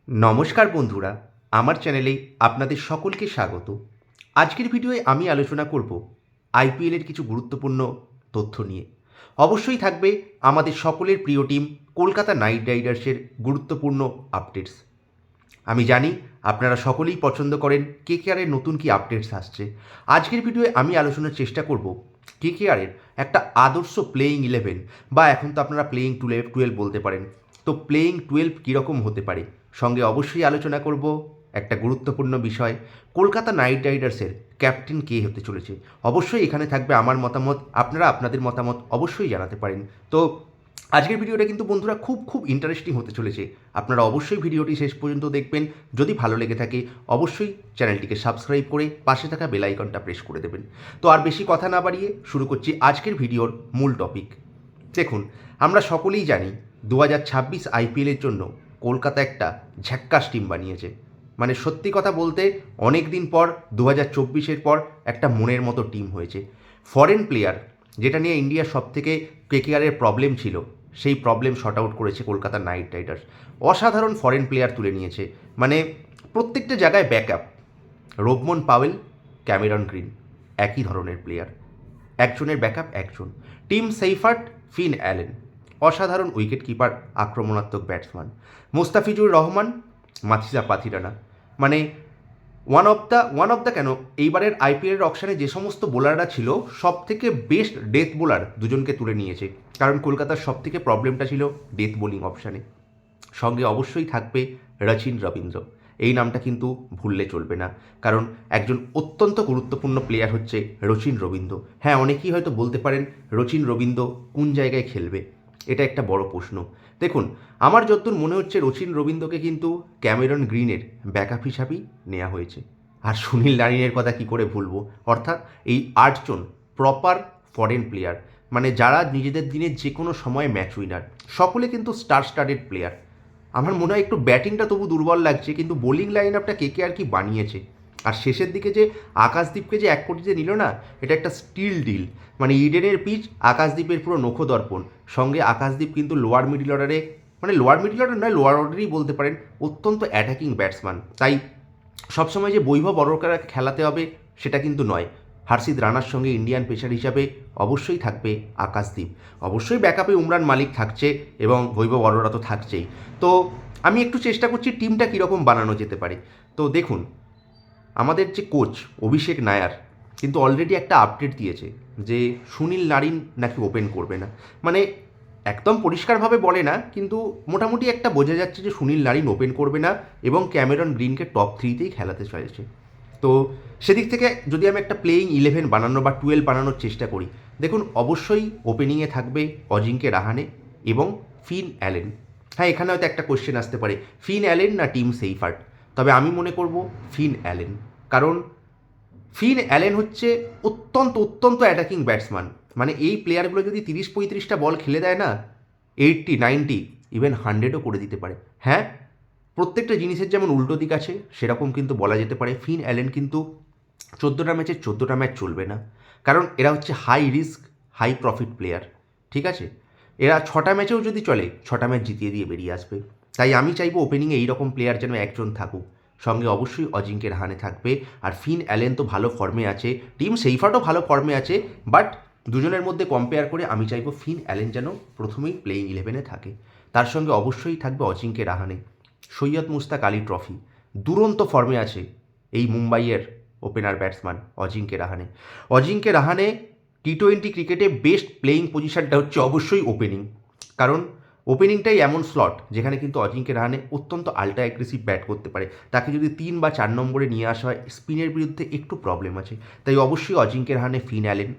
নমস্কার বন্ধুরা, আমার চ্যানেলে আপনাদের সকলকে স্বাগত। আজকের ভিডিওয়ে আমি আলোচনা করব আইপিএলের কিছু গুরুত্বপূর্ণ তথ্য নিয়ে। অবশ্যই থাকবে আমাদের সকলের প্রিয় টিম কলকাতা নাইট রাইডার্সের গুরুত্বপূর্ণ আপডেটস। আমি জানি আপনারা সকলেই পছন্দ করেন কেকেআরের নতুন কি আপডেটস আসছে। আজকের ভিডিওয়ে আমি আলোচনার চেষ্টা করব কেকেআরের একটা আদর্শ প্লেয়িং 11 বা এখন তো আপনারা প্লেয়িং 12 বলতে পারেন। তো প্লেয়িং 12 কীরকম হতে পারে, সঙ্গে অবশ্যই আলোচনা করব একটা গুরুত্বপূর্ণ বিষয়, কলকাতা নাইট রাইডার্সের ক্যাপ্টেন কে হতে চলেছে। অবশ্যই এখানে থাকবে আমার মতামত, আপনারা আপনাদের মতামত অবশ্যই জানাতে পারেন। তো আজকের ভিডিওটা কিন্তু বন্ধুরা খুব ইন্টারেস্টিং হতে চলেছে। আপনারা অবশ্যই ভিডিওটি শেষ পর্যন্ত দেখবেন। যদি ভালো লেগে থাকে অবশ্যই চ্যানেলটিকে সাবস্ক্রাইব করে পাশে থাকা বেল আইকনটা প্রেস করে দেবেন। তো আর বেশি কথা না বাড়িয়ে শুরু করছি আজকের ভিডিওর মূল টপিক। দেখুন, আমরা সকলেই জানি 2026 আইপিএলের জন্য কলকাতা একটা ঝ্যাক্কাস টিম বানিয়েছে। মানে সত্যি কথা বলতে অনেক দিন পর 2024-এর পর একটা মনের মতো টিম হয়েছে। ফরেন প্লেয়ার, যেটা নিয়ে ইন্ডিয়ার সবথেকে কেকেআরের প্রবলেম ছিল, সেই প্রবলেম শর্ট আউট করেছে কলকাতা নাইট রাইডার্স। অসাধারণ ফরেন প্লেয়ার তুলে নিয়েছে, মানে প্রত্যেকটা জায়গায় ব্যাকআপ। রোবমন পাওয়েল, ক্যামেরন গ্রিন একই ধরনের প্লেয়ার, একজনের ব্যাকআপ একজন। টিম সেইফার্ট, ফিন অ্যালেন অসাধারণ উইকেট কিপার, আক্রমণাত্মক ব্যাটসম্যান। মোস্তাফিজুর রহমান, মাথিসা পাথিরানা, মানে ওয়ান অফ দ্য কেন এইবারের আইপিএলের অকশানে যে সমস্ত বোলাররা ছিল সব থেকে বেস্ট ডেথ বোলার দুজনকে তুলে নিয়েছে। কারণ কলকাতার সব থেকে প্রবলেমটা ছিল ডেথ বোলিং অপশানে। সঙ্গে অবশ্যই থাকবে রচিন রবীন্দ্র, এই নামটা কিন্তু ভুললে চলবে না, কারণ একজন অত্যন্ত গুরুত্বপূর্ণ প্লেয়ার হচ্ছে রচিন রবীন্দ্র। হ্যাঁ, অনেকেই হয়তো বলতে পারেন রচিন রবীন্দ্র কোন জায়গায় খেলবে, এটা একটা বড় প্রশ্ন। দেখুন, আমার যতদূর মনে হচ্ছে রচিন রবীন্দ্রকে কিন্তু ক্যামেরন গ্রিনের ব্যাকআপ হিসাবেই নেওয়া হয়েছে। আর সুনীল নারিনের কথা কি করে ভুলবো, অর্থাৎ এই 8জন প্রপার ফরেন প্লেয়ার, মানে যারা নিজেদের দিনে যে কোনো সময় ম্যাচ উইনার, সকলে কিন্তু স্টারেড প্লেয়ার। আমার মনে হয় একটু ব্যাটিংটা তবু দুর্বল লাগছে, কিন্তু বোলিং লাইন আপটা কেকেআর কি বানিয়েছে। আর শেষের দিকে যে আকাশদীপকে যে 1 কোটিতে নিল না, এটা একটা স্টিল ডিল। মানে ইডেনের পিচ, আকাশদীপের পুরো নখদর্পণ। সঙ্গে আকাশদীপ কিন্তু লোয়ার মিডল অর্ডারে, মানে লোয়ার মিডল অর্ডার নয়, লোয়ার অর্ডারই বলতে পারেন, অত্যন্ত অ্যাটাকিং ব্যাটসম্যান। তাই সবসময় যে বৈভব অরোরাকে খেলাতে হবে সেটা কিন্তু নয়। হার্ষিদ রানার সঙ্গে ইন্ডিয়ান পেসার হিসাবে অবশ্যই থাকবে আকাশদীপ, অবশ্যই ব্যাকআপে উমরান মালিক থাকছে এবং বৈভব অরোরা তো থাকছেই। তো আমি একটু চেষ্টা করছি টিমটা কীরকম বানানো যেতে পারে। তো দেখুন, আমাদের যে কোচ অভিষেক নায়ার কিন্তু অলরেডি একটা আপডেট দিয়েছে যে সুনীল নারিন নাকি ওপেন করবে না। মানে একদম পরিষ্কারভাবে বলে না, কিন্তু মোটামুটি একটা বোঝা যাচ্ছে যে সুনীল নারিন ওপেন করবে না এবং ক্যামেরন গ্রিনকে টপ 3তেই খেলাতে চাইছে। তো সেদিক থেকে যদি আমি একটা প্লেয়িং 11 বানানো বা 12 বানানোর চেষ্টা করি, দেখুন অবশ্যই ওপেনিংয়ে থাকবে অজিঙ্কে রাহানে এবং ফিন অ্যালেন। হ্যাঁ, এখানে হয়তো একটা কোশ্চেন আসতে পারে, ফিন অ্যালেন না টিম সেইফার্ট? তবে আমি মনে করব ফিন অ্যালেন, কারণ ফিন অ্যালেন হচ্ছে অত্যন্ত অ্যাটাকিং ব্যাটসম্যান। মানে এই প্লেয়ারগুলো যদি 30-35টা বল খেলে দেয় না, 80, 90, ইভেন 100ও করে দিতে পারে। হ্যাঁ, প্রত্যেকটা জিনিসের যেমন উল্টো দিক আছে, সেরকম কিন্তু বলা যেতে পারে ফিন অ্যালেন কিন্তু 14টা ম্যাচে 14টা ম্যাচ চলবে না, কারণ এরা হচ্ছে high risk high profit player. ঠিক আছে, এরা 6টা ম্যাচেও যদি চলে 6টা ম্যাচ জিতিয়ে দিয়ে বেরিয়ে আসবে। তাই আমি চাইবো ওপেনিংয়ে এইরকম প্লেয়ার যেন একজন থাকুক। সঙ্গে অবশ্যই অজিঙ্কে রাহানে থাকবে। আর ফিন অ্যালেন তো ভালো ফর্মে আছে, টিম সেইফার্টও ভালো ফর্মে আছে, বাট দুজনের মধ্যে কম্পেয়ার করে আমি চাইবো ফিন অ্যালেন যেন প্রথমেই প্লেইং 11-এ থাকে। তার সঙ্গে অবশ্যই থাকবে অজিঙ্কে রাহানে। সৈয়দ মুস্তাক আলী ট্রফি, দুরন্ত ফর্মে আছে এই মুম্বাইয়ের ওপেনার ব্যাটসম্যান অজিঙ্কে রাহানে টি-20 ক্রিকেটে বেস্ট প্লেয়িং পজিশনটা হচ্ছে অবশ্যই ওপেনিং, কারণ ওপেনিংটাই এমন স্লট যেখানে কিন্তু অজিঙ্কে রাহানে অত্যন্ত আল্ট্রা অ্যাগ্রেসিভ ব্যাট করতে পারে। তাকে যদি 3 বা 4 নম্বরে নিয়ে আসা হয়, স্পিনের বিরুদ্ধে একটু প্রবলেম আছে। তাই অবশ্যই অজিঙ্কে রাহানে, ফিন অ্যালেন।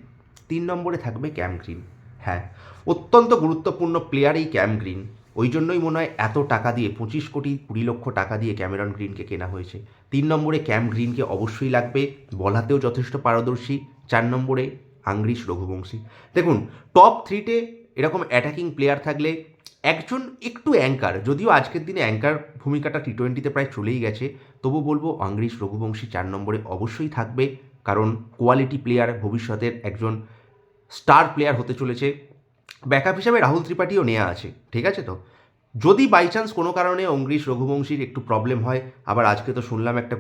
3 নম্বরে থাকবে ক্যাম গ্রিন। হ্যাঁ, অত্যন্ত গুরুত্বপূর্ণ প্লেয়ার এই ক্যাম গ্রিন। ওই জন্যই মনে হয় এত টাকা দিয়ে 25 কোটি 20 লক্ষ টাকা দিয়ে ক্যামেরন গ্রিনকে কেনা হয়েছে। 3 নম্বরে ক্যাম গ্রিনকে অবশ্যই লাগবে, বলাতেও যথেষ্ট পারদর্শী। 4 নম্বরে আংরিশ রঘুবংশী। দেখুন, টপ 3টে এরকম অ্যাটাকিং প্লেয়ার থাকলে একজন একটু অ্যাঙ্কার, যদিও আজকের দিনে অ্যাঙ্কার ভূমিকাটা টি-20তে প্রায় চলেই গেছে, তবু বলবো আংরিশ রঘুবংশী 4 নম্বরে অবশ্যই থাকবে, কারণ কোয়ালিটি প্লেয়ার, ভবিষ্যতের একজন স্টার প্লেয়ার হতে চলেছে। ব্যাকআপ হিসাবে রাহুল ত্রিপাঠীও নেওয়া আছে, ঠিক আছে তো। যদি বাই চান্স কোনো কারণে অঙ্গরীশ রঘুবংশীর একটু প্রবলেম হয়, আবার আজকে তো শুনলাম একটা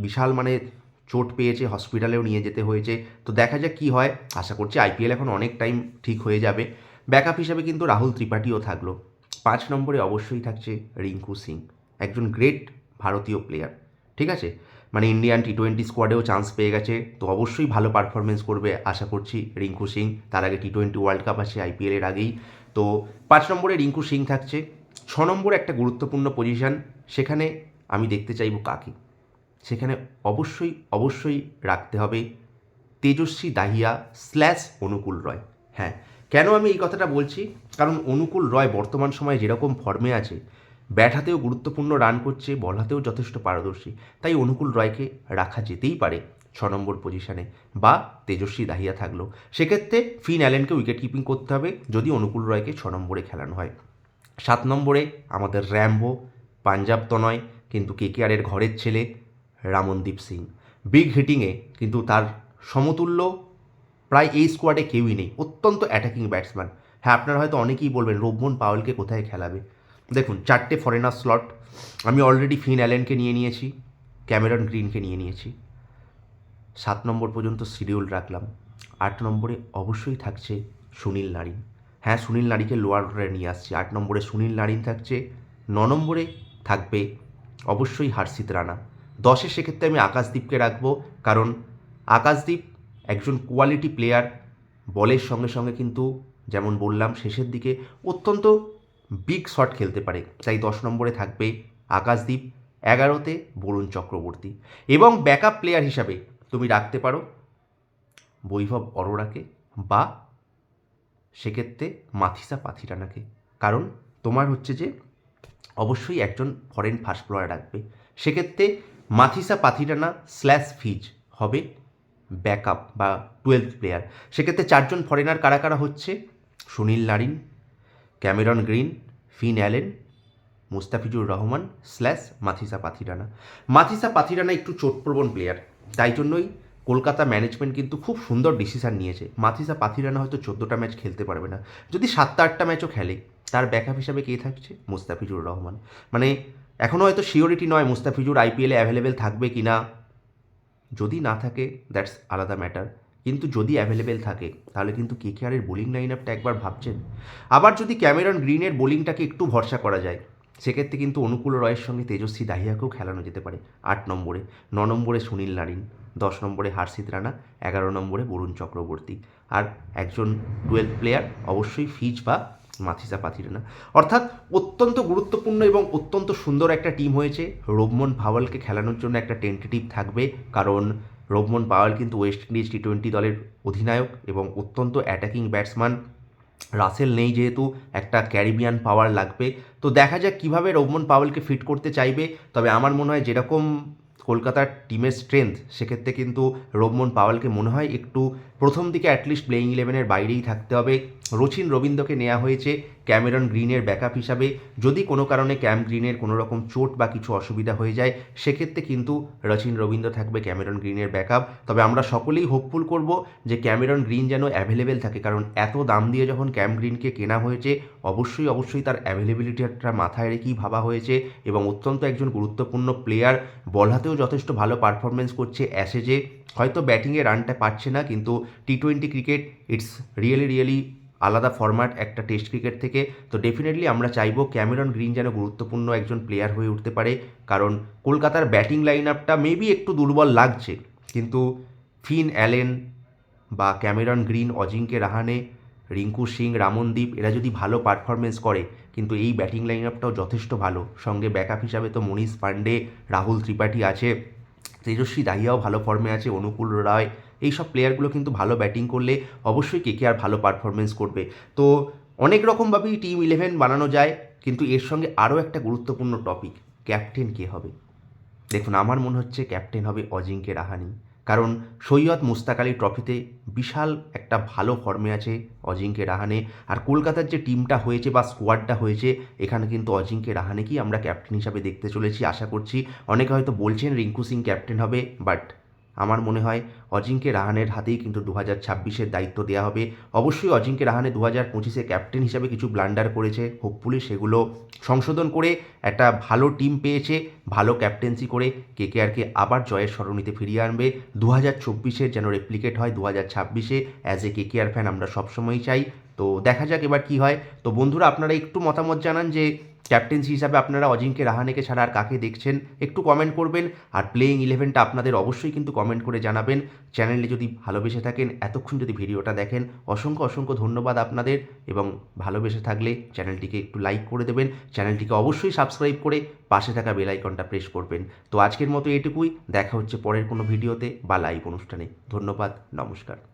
বিশাল মানে চোট পেয়েছে, হসপিটালেও নিয়ে যেতে হয়েছে, তো দেখা যাক কী হয়। আশা করছি আইপিএল এখন অনেক টাইম ঠিক হয়ে যাবে। ব্যাকআপ হিসাবে কিন্তু রাহুল ত্রিপাঠীও থাকলো। 5 নম্বরে অবশ্যই থাকছে রিঙ্কু সিং, একজন গ্রেট ভারতীয় প্লেয়ার, ঠিক আছে, মানে ইন্ডিয়ান টি20 স্কোয়াডেও চান্স পেয়ে গেছে, তো অবশ্যই ভালো পারফরমেন্স করবে আশা করছি রিঙ্কু সিং। তার আগে টি20 ওয়ার্ল্ড কাপ আসে আইপিএলের আগেই, তো 5 নম্বরে রিঙ্কু সিং থাকছে। 6 নম্বরে একটা গুরুত্বপূর্ণ পজিশান, সেখানে আমি দেখতে চাইব কাকে, সেখানে অবশ্যই রাখতে হবে তেজস্বী দাহিয়া স্ল্যাশ অনুকূল রয়। হ্যাঁ, কেন আমি এই কথাটা বলছি, কারণ অনুকূল রয় বর্তমান সময়ে যেরকম ফর্মে আছে, ব্যাট হাতেও গুরুত্বপূর্ণ রান করছে, বল হাতেও যথেষ্ট পারদর্শী, তাই অনুকূল রয়কে রাখা যেতেই পারে 6 নম্বর পজিশানে, বা তেজস্বী দাহিয়া থাকলো। সেক্ষেত্রে ফিন অ্যালেনকে উইকেট কিপিং করতে হবে যদি অনুকূল রয়কে 6 নম্বরে খেলানো হয়। 7 নম্বরে আমাদের র্যাম্বো, পাঞ্জাব তো নয় কিন্তু কেকেআরের ঘরের ছেলে রামনদীপ সিং, বিগ হিটিংয়ে কিন্তু তার সমতুল্য প্রায় এই স্কোয়াডে কেউই নেই, অত্যন্ত অ্যাটাকিং ব্যাটসম্যান। হ্যাঁ, আপনারা হয়তো অনেকেই বলবেন রোবমন পাওয়েলকে কোথায় খেলাবে। দেখুন, 4টে ফরেনার স্লট, আমি অলরেডি ফিন অ্যালেনকে নিয়ে নিয়েছি, ক্যামেরন গ্রিনকে নিয়ে নিয়েছি, 7 নম্বর পর্যন্ত শিডিউল রাখলাম। 8 নম্বরে অবশ্যই থাকছে সুনীল নারিন। হ্যাঁ, সুনীল নারিনকে লোয়ার অর্ডারে নিয়ে আসছি। 8 নম্বরে সুনীল নারিন থাকছে। 9 নম্বরে থাকবে অবশ্যই হার্ষিত রানা। 10-এ সেক্ষেত্রে আমি আকাশদীপকে রাখবো, কারণ আকাশদীপ একজন কোয়ালিটি প্লেয়ার, বলের সঙ্গে সঙ্গে কিন্তু যেমন বললাম শেষের দিকে অত্যন্ত বিগ শট খেলতে পারে, তাই 10 নম্বরে থাকবে আকাশদীপ। 11তে বরুণ চক্রবর্তী, এবং ব্যাকআপ প্লেয়ার হিসাবে তুমি রাখতে পারো বৈভব অরোরাকে, বা সেক্ষেত্রে মাথিসা পাথিরানাকে, কারণ তোমার হচ্ছে যে অবশ্যই একজন ফরেন ফাস্ট বোলার রাখবে। সেক্ষেত্রে মাথিসা পাথিরানা স্ল্যাশ ফিজ হবে ব্যাকআপ বা 12th প্লেয়ার। সেক্ষেত্রে 4জন ফরেনার কারা কারা হচ্ছে, Sunil Narine, Cameron Green, Finn Allen, Mustafizur Rahman slash Matheesha Pathirana. Matheesha Pathirana একটু চোটপ্রবণ প্লেয়ার, তাই জন্যই কলকাতা ম্যানেজমেন্ট কিন্তু খুব সুন্দর ডিসিশান নিয়েছে। মাথিসা পাথিরানা হয়তো 14টা ম্যাচ খেলতে পারবে না, যদি 7-8টা ম্যাচও খেলে, তার ব্যাকআপ হিসাবে কে থাকছে, মুস্তাফিজুর রহমান। মানে এখনও হয়তো শিওরিটি নয় মুস্তাফিজুর আইপিএলে অ্যাভেলেবেল থাকবে কি না, যদি না থাকে দ্যাটস আলাদা ম্যাটার, কিন্তু যদি অ্যাভেলেবেল থাকে তাহলে কিন্তু কেকেআরের বোলিং লাইন আপটা একবার ভাবছেন। আবার যদি ক্যামেরন গ্রিনের বোলিংটাকে একটু ভরসা করা যায়, সেক্ষেত্রে কিন্তু অনুকূল রয়ের সঙ্গে তেজস্বী দাহিয়াকেও খেলানো যেতে পারে 8 নম্বরে। 9 নম্বরে সুনীল নারিন, 10 নম্বরে হার্ষিত রানা, 11 নম্বরে বরুণ চক্রবর্তী, আর একজন 12th প্লেয়ার অবশ্যই ফিজ বা মাথিসা পাথিরানা। অর্থাৎ অত্যন্ত গুরুত্বপূর্ণ এবং অত্যন্ত সুন্দর একটা টিম হয়েছে। রোবমন পাওয়েলকে খেলানোর জন্য একটা টেন্টেটিভ থাকবে, কারণ রোবমন পাওয়েল কিন্তু ওয়েস্ট ইন্ডিজ টি20 দলের অধিনায়ক এবং অত্যন্ত অ্যাটাকিং ব্যাটসম্যান। রাসেল নেই যেহেতু একটা ক্যারিবিয়ান পাওয়ার লাগবে, তো দেখা যাক কীভাবে রোবমন পাওয়েলকে ফিট করতে চাইবে। তবে আমার মনে হয় যেরকম কলকাতার টিমের স্ট্রেংথ, সেক্ষেত্রে কিন্তু রোবমন পাওয়েলকে মনে হয় একটু প্রথম দিকে অ্যাটলিস্ট প্লেইং 11-এর বাইরেই থাকতে হবে। রচিন রবীন্দ্রকে নেওয়া হয়েছে ক্যামেরন গ্রিনের ব্যাকআপ হিসাবে, যদি কোনো কারণে ক্যাম গ্রিনের কোনো রকম চোট বা কিছু অসুবিধা হয়ে যায়, সেক্ষেত্রে কিন্তু রচিন রবীন্দ্র থাকবে ক্যামেরন গ্রিনের ব্যাকআপ। তবে আমরা সকলেই হোপফুল করব যে ক্যামেরন গ্রিন যেন অ্যাভেলেবেল থাকে, কারণ এত দাম দিয়ে যখন ক্যাম গ্রিনকে কেনা হয়েছে, অবশ্যই তার অ্যাভেলেবিলিটিটা মাথায় রেখেই ভাবা হয়েছে, এবং অত্যন্ত একজন গুরুত্বপূর্ণ প্লেয়ার, বল হাতেও যথেষ্ট ভালো পারফরমেন্স করছে। অ্যাসেজে হয়তো ব্যাটিংয়ে রানটা পাচ্ছে না, কিন্তু টি20 ক্রিকেট ইটস রিয়েলি আলাদা ফরম্যাট একটা টেস্ট ক্রিকেট থেকে। তো ডেফিনেটলি আমরা চাইবো ক্যামেরন গ্রিন যেন গুরুত্বপূর্ণ একজন প্লেয়ার হয়ে উঠতে পারে, কারণ কলকাতার ব্যাটিং লাইন আপটা মেবি একটু দুর্বল লাগছে, কিন্তু ফিন অ্যালেন বা ক্যামেরন গ্রিন, অজিঙ্কে রাহানে, রিঙ্কু সিং, রামনদীপ এরা যদি ভালো পারফরমেন্স করে, কিন্তু এই ব্যাটিং লাইন আপটাও যথেষ্ট ভালো। সঙ্গে ব্যাকআপ হিসাবে তো মনীষ পান্ডে, রাহুল ত্রিপাঠী আছে, তেজস্বী দাহিয়াও ভালো ফর্মে আছে, অনুকূল রায়, এই সব প্লেয়ারগুলো কিন্তু ভালো ব্যাটিং করলে অবশ্যই কেকেআর ভালো পারফরমেন্স করবে। তো অনেক রকমভাবেই টিম 11 বানানো যায়, কিন্তু এর সঙ্গে আরও একটা গুরুত্বপূর্ণ টপিক, ক্যাপ্টেন কে হবে। দেখুন, আমার মনে হচ্ছে ক্যাপ্টেন হবে অজিঙ্কে রাহানে, কারণ সৈয়দ মুস্তাক আলী ট্রফিতে বিশাল একটা ভালো ফর্মে আছে অজিঙ্কে রাহানে, আর কলকাতার যে টিমটা হয়েছে বা স্কোয়াডটা হয়েছে, এখানে কিন্তু অজিঙ্কে রাহানেকেই আমরা ক্যাপ্টেন হিসাবে দেখতে চলেছি। আশা করছি, অনেকে হয়তো বলছেন রিঙ্কু সিং ক্যাপ্টেন হবে, বাট আমার মনে হয় অজিঙ্ক্য রাহানের হাতেই কিন্তু 2026-এর দায়িত্ব দেওয়া হবে। অবশ্যই অজিঙ্ক্য রাহানে 2025-এ ক্যাপ্টেন হিসাবে কিছু ব্লান্ডার করেছে, হোপফুলি সেগুলো সংশোধন করে একটা ভালো টিম পেয়েছে, ভালো ক্যাপ্টেন্সি করে কেকেআরকে আবার জয়ের সরণিতে ফিরিয়ে আনবে। 2024-এর যেন রেপ্লিকেট হয় 2026-এ, অ্যাজ এ কেকেআর ফ্যান আমরা সবসময়ই চাই। তো দেখা যাক এবার কী হয়। তো বন্ধুরা, আপনারা একটু মতামত জানান যে ক্যাপ্টেন্সি হিসাবে আপনারা অজিঙ্ক্য রাহানেকে ছাড়া আর কাকে দেখছেন, একটু কমেন্ট করবেন। আর প্লেইং 11টা আপনাদের অবশ্যই কিন্তু কমেন্ট করে জানাবেন। চ্যানেলে যদি ভালোবেসে থাকেন, এতক্ষণ যদি ভিডিওটা দেখেন, অসংখ্য অসংখ্য ধন্যবাদ আপনাদের। এবং ভালোবেসে থাকলে চ্যানেলটিকে একটু লাইক করে দেবেন, চ্যানেলটিকে অবশ্যই সাবস্ক্রাইব করে পাশে থাকা বেল আইকনটা প্রেস করবেন। তো আজকের মতো এটুকুই, দেখা হচ্ছে পরের কোনো ভিডিওতে বা লাইভ অনুষ্ঠানে। ধন্যবাদ, নমস্কার।